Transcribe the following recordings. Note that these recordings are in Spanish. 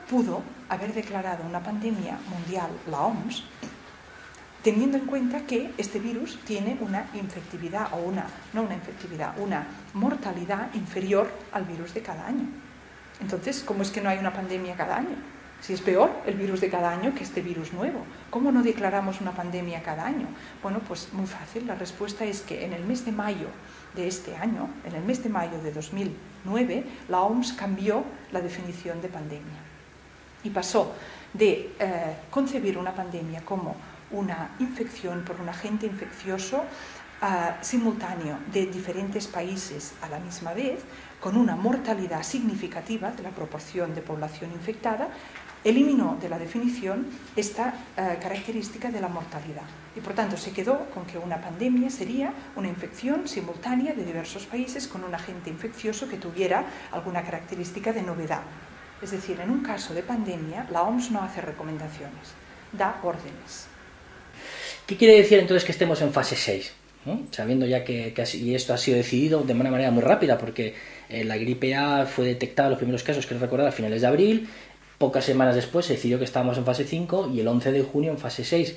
pudo haber declarado una pandemia mundial, la OMS, teniendo en cuenta que este virus tiene una infectividad, o una mortalidad inferior al virus de cada año. Entonces, ¿cómo es que no hay una pandemia cada año? Si es peor el virus de cada año que este virus nuevo, ¿cómo no declaramos una pandemia cada año? Bueno, pues muy fácil, la respuesta es que en el mes de mayo de este año, en el mes de mayo de 2009, la OMS cambió la definición de pandemia y pasó de concebir una pandemia como una infección por un agente infeccioso simultáneo de diferentes países a la misma vez, con una mortalidad significativa de la proporción de población infectada, eliminó de la definición esta característica de la mortalidad. Y por tanto se quedó con que una pandemia sería una infección simultánea de diversos países con un agente infeccioso que tuviera alguna característica de novedad. Es decir, en un caso de pandemia, la OMS no hace recomendaciones, da órdenes. ¿Qué quiere decir entonces que estemos en fase 6? Sabiendo ya que esto ha sido decidido de una manera muy rápida, porque la gripe A fue detectada en los primeros casos, quiero recordar, a finales de abril, pocas semanas después se decidió que estábamos en fase 5 y el 11 de junio en fase 6,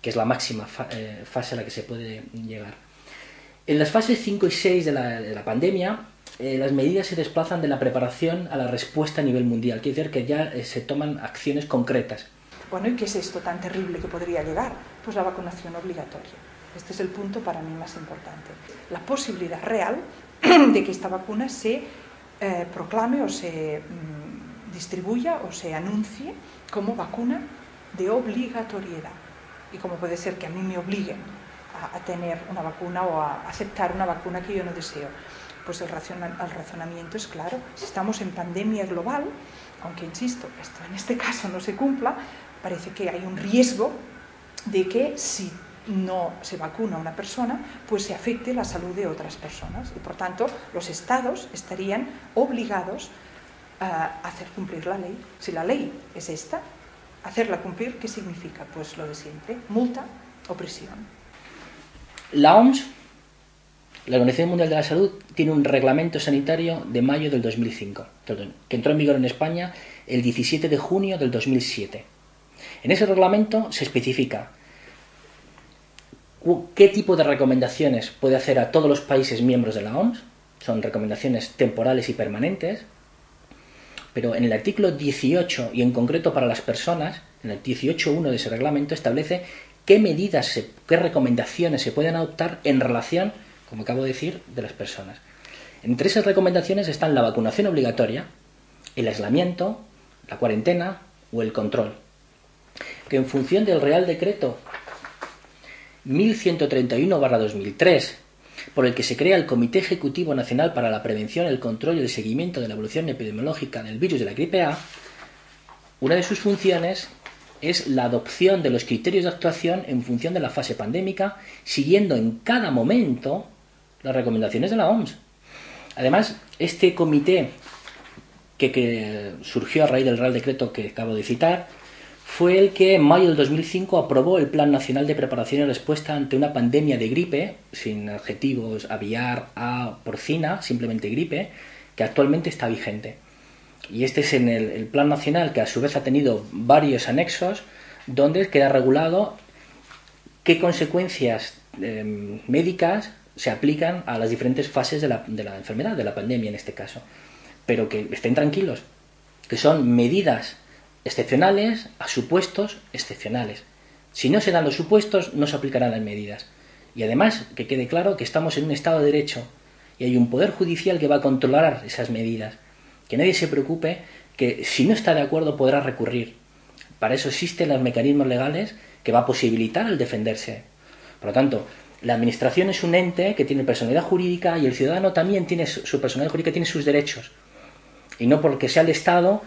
que es la máxima fase a la que se puede llegar. En las fases 5 y 6 de la pandemia, las medidas se desplazan de la preparación a la respuesta a nivel mundial, quiere decir que ya se toman acciones concretas. Bueno, ¿y qué es esto tan terrible que podría llegar? Pues la vacunación obligatoria. Este es el punto para mí más importante. La posibilidad real de que esta vacuna se proclame o se distribuya o se anuncie como vacuna de obligatoriedad. Y cómo puede ser que a mí me obliguen a tener una vacuna o a aceptar una vacuna que yo no deseo. Pues el razonamiento es claro. Si estamos en pandemia global, aunque insisto, esto en este caso no se cumpla, parece que hay un riesgo de que si no se vacuna a una persona, pues se afecte la salud de otras personas. Y por tanto, los estados estarían obligados a hacer cumplir la ley. Si la ley es esta, hacerla cumplir, ¿qué significa? Pues lo de siempre, multa o prisión. La OMS, la Organización Mundial de la Salud, tiene un reglamento sanitario de mayo del 2005, que entró en vigor en España el 17 de junio del 2007. En ese reglamento se especifica qué tipo de recomendaciones puede hacer a todos los países miembros de la OMS, son recomendaciones temporales y permanentes, pero en el artículo 18, y en concreto para las personas, en el 18.1 de ese reglamento establece qué medidas, qué recomendaciones se pueden adoptar en relación, como acabo de decir, de las personas. Entre esas recomendaciones están la vacunación obligatoria, el aislamiento, la cuarentena o el control, que en función del Real Decreto 1131/2003, por el que se crea el Comité Ejecutivo Nacional para la Prevención, el Control y el Seguimiento de la Evolución Epidemiológica del virus de la gripe A, una de sus funciones es la adopción de los criterios de actuación en función de la fase pandémica, siguiendo en cada momento las recomendaciones de la OMS. Además, este comité que surgió a raíz del Real Decreto que acabo de citar, fue el que en mayo del 2005 aprobó el Plan Nacional de Preparación y Respuesta ante una pandemia de gripe, sin adjetivos aviar, A, porcina, simplemente gripe, que actualmente está vigente. Y este es en el Plan Nacional, que a su vez ha tenido varios anexos, donde queda regulado qué consecuencias médicas se aplican a las diferentes fases de la enfermedad, de la pandemia en este caso. Pero que estén tranquilos, que son medidas excepcionales a supuestos excepcionales. Si no se dan los supuestos, no se aplicarán las medidas. Y además, que quede claro que estamos en un Estado de Derecho y hay un Poder Judicial que va a controlar esas medidas. Que nadie se preocupe, que si no está de acuerdo podrá recurrir. Para eso existen los mecanismos legales que va a posibilitar el defenderse. Por lo tanto, la Administración es un ente que tiene personalidad jurídica y el ciudadano también tiene su personalidad jurídica, tiene sus derechos. Y no porque sea el Estado,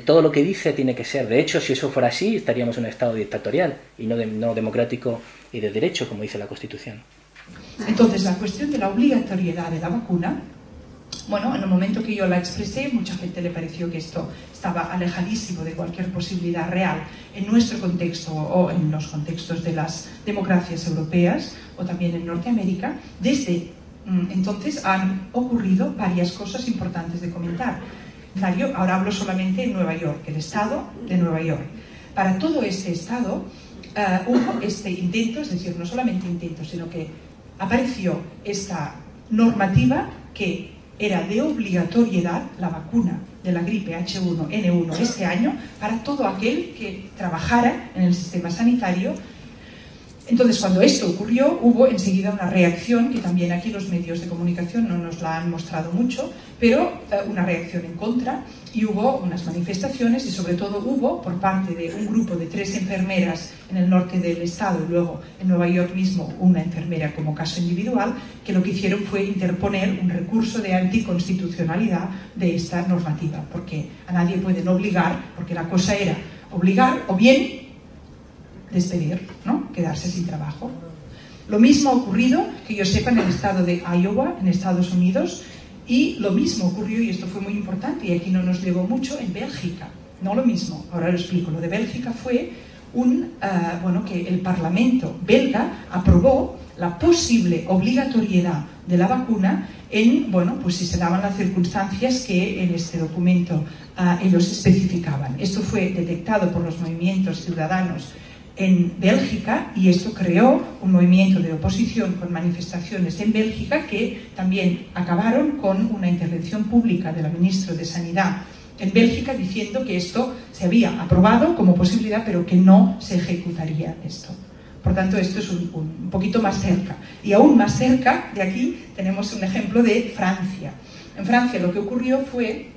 todo lo que dice tiene que ser. De hecho, si eso fuera así, estaríamos en un Estado dictatorial y no democrático y de derecho, como dice la Constitución. Entonces, la cuestión de la obligatoriedad de la vacuna, bueno, en el momento que yo la expresé, mucha gente le pareció que esto estaba alejadísimo de cualquier posibilidad real en nuestro contexto o en los contextos de las democracias europeas o también en Norteamérica. Desde entonces han ocurrido varias cosas importantes de comentar. ahora hablo solamente en Nueva York, el estado de Nueva York. Para todo ese estado hubo este intento, es decir, no solamente intento, sino que apareció esta normativa que era de obligatoriedad la vacuna de la gripe H1N1 este año para todo aquel que trabajara en el sistema sanitario. Entonces, cuando esto ocurrió, hubo enseguida una reacción, que también aquí los medios de comunicación no nos la han mostrado mucho, pero una reacción en contra, y hubo unas manifestaciones, y sobre todo hubo, por parte de un grupo de 3 enfermeras en el norte del estado, y luego en Nueva York mismo una enfermera como caso individual, que lo que hicieron fue interponer un recurso de anticonstitucionalidad de esta normativa, porque a nadie pueden obligar, porque la cosa era obligar o bien despedir, ¿no? Quedarse sin trabajo. Lo mismo ha ocurrido, que yo sepa, en el estado de Iowa, en Estados Unidos, y lo mismo ocurrió, y esto fue muy importante, y aquí no nos llevó mucho, en Bélgica. No lo mismo, ahora lo explico. Lo de Bélgica fue que el Parlamento belga aprobó la posible obligatoriedad de la vacuna en, pues si se daban las circunstancias que en este documento ellos especificaban. Esto fue detectado por los movimientos ciudadanos en Bélgica, y esto creó un movimiento de oposición con manifestaciones en Bélgica que también acabaron con una intervención pública de la ministra de Sanidad en Bélgica diciendo que esto se había aprobado como posibilidad, pero que no se ejecutaría esto. Por tanto, esto es un poquito más cerca. Y aún más cerca de aquí tenemos un ejemplo de Francia. En Francia lo que ocurrió fue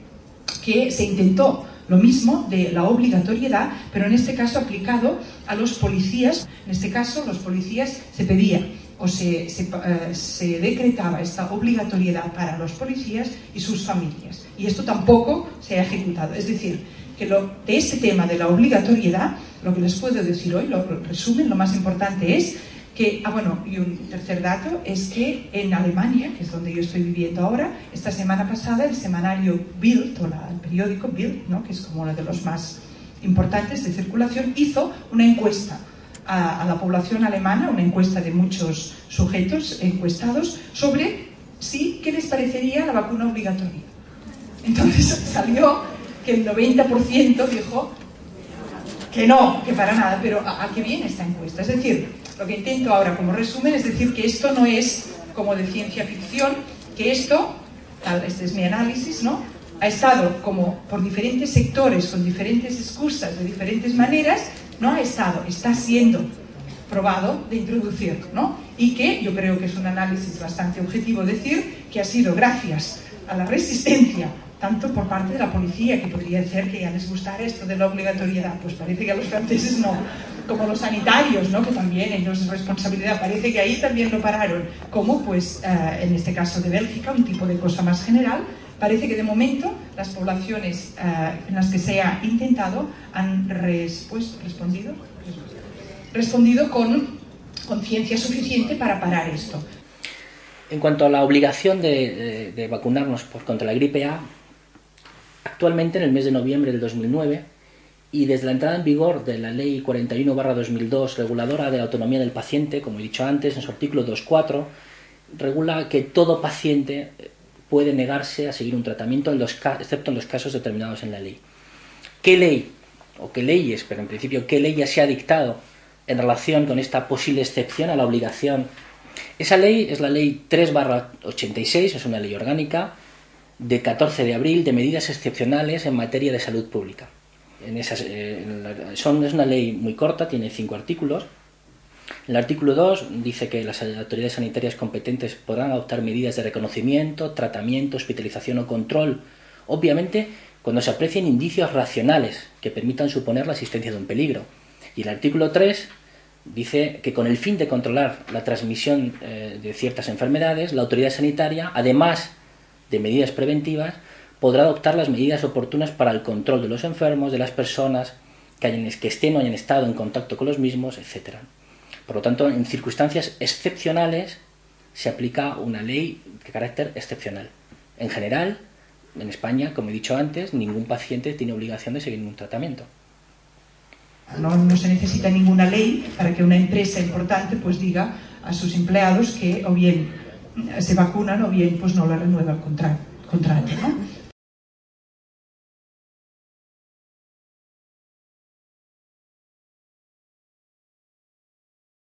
que se intentó lo mismo de la obligatoriedad, pero en este caso aplicado a los policías. En este caso, los policías se pedía o se decretaba esta obligatoriedad para los policías y sus familias. Y esto tampoco se ha ejecutado. Es decir, que de este tema de la obligatoriedad, lo que les puedo decir hoy, lo resumen, lo más importante es que, y un tercer dato, es que en Alemania, que es donde yo estoy viviendo ahora, esta semana pasada el semanario Bild, o el periódico Bild, ¿no?, que es como uno de los más importantes de circulación, hizo una encuesta a la población alemana, una encuesta de muchos sujetos encuestados, sobre qué les parecería la vacuna obligatoria. Entonces salió que el 90% dijo que no, que para nada, pero ¿a qué viene esta encuesta? Es decir, lo que intento ahora como resumen es decir que esto no es como de ciencia ficción, que esto, este es mi análisis, ¿no?, ha estado como por diferentes sectores, con diferentes excusas, de diferentes maneras, está siendo probado de introducir, ¿no? Y que yo creo que es un análisis bastante objetivo decir que ha sido gracias a la resistencia, tanto por parte de la policía, que podría ser que ya les gustara esto de la obligatoriedad, pues parece que a los franceses no, como los sanitarios, ¿no?, que también ellos es responsabilidad, parece que ahí también lo pararon, como pues en este caso de Bélgica, un tipo de cosa más general. Parece que de momento las poblaciones en las que se ha intentado han respondido con conciencia suficiente para parar esto. En cuanto a la obligación de vacunarnos contra la gripe A, actualmente en el mes de noviembre del 2009 y desde la entrada en vigor de la Ley 41/2002, reguladora de la autonomía del paciente, como he dicho antes, en su artículo 2.4, regula que todo paciente puede negarse a seguir un tratamiento, excepto en los casos determinados en la ley. ¿Qué ley, o qué leyes, pero en principio qué ley ya se ha dictado en relación con esta posible excepción a la obligación? Esa ley es la Ley 3/86, es una ley orgánica, de 14 de abril de medidas excepcionales en materia de salud pública. Es una ley muy corta, tiene 5 artículos. El artículo 2 dice que las autoridades sanitarias competentes podrán adoptar medidas de reconocimiento, tratamiento, hospitalización o control, obviamente cuando se aprecien indicios racionales que permitan suponer la existencia de un peligro. Y el artículo 3 dice que con el fin de controlar la transmisión de ciertas enfermedades, la autoridad sanitaria, además de medidas preventivas, podrá adoptar las medidas oportunas para el control de los enfermos, de las personas que estén o hayan estado en contacto con los mismos, etc. Por lo tanto, en circunstancias excepcionales se aplica una ley de carácter excepcional. En general, en España, como he dicho antes, ningún paciente tiene obligación de seguir un tratamiento. No se necesita ninguna ley para que una empresa importante pues diga a sus empleados que o bien se vacunan o bien pues no le renueva el contrato, ¿no?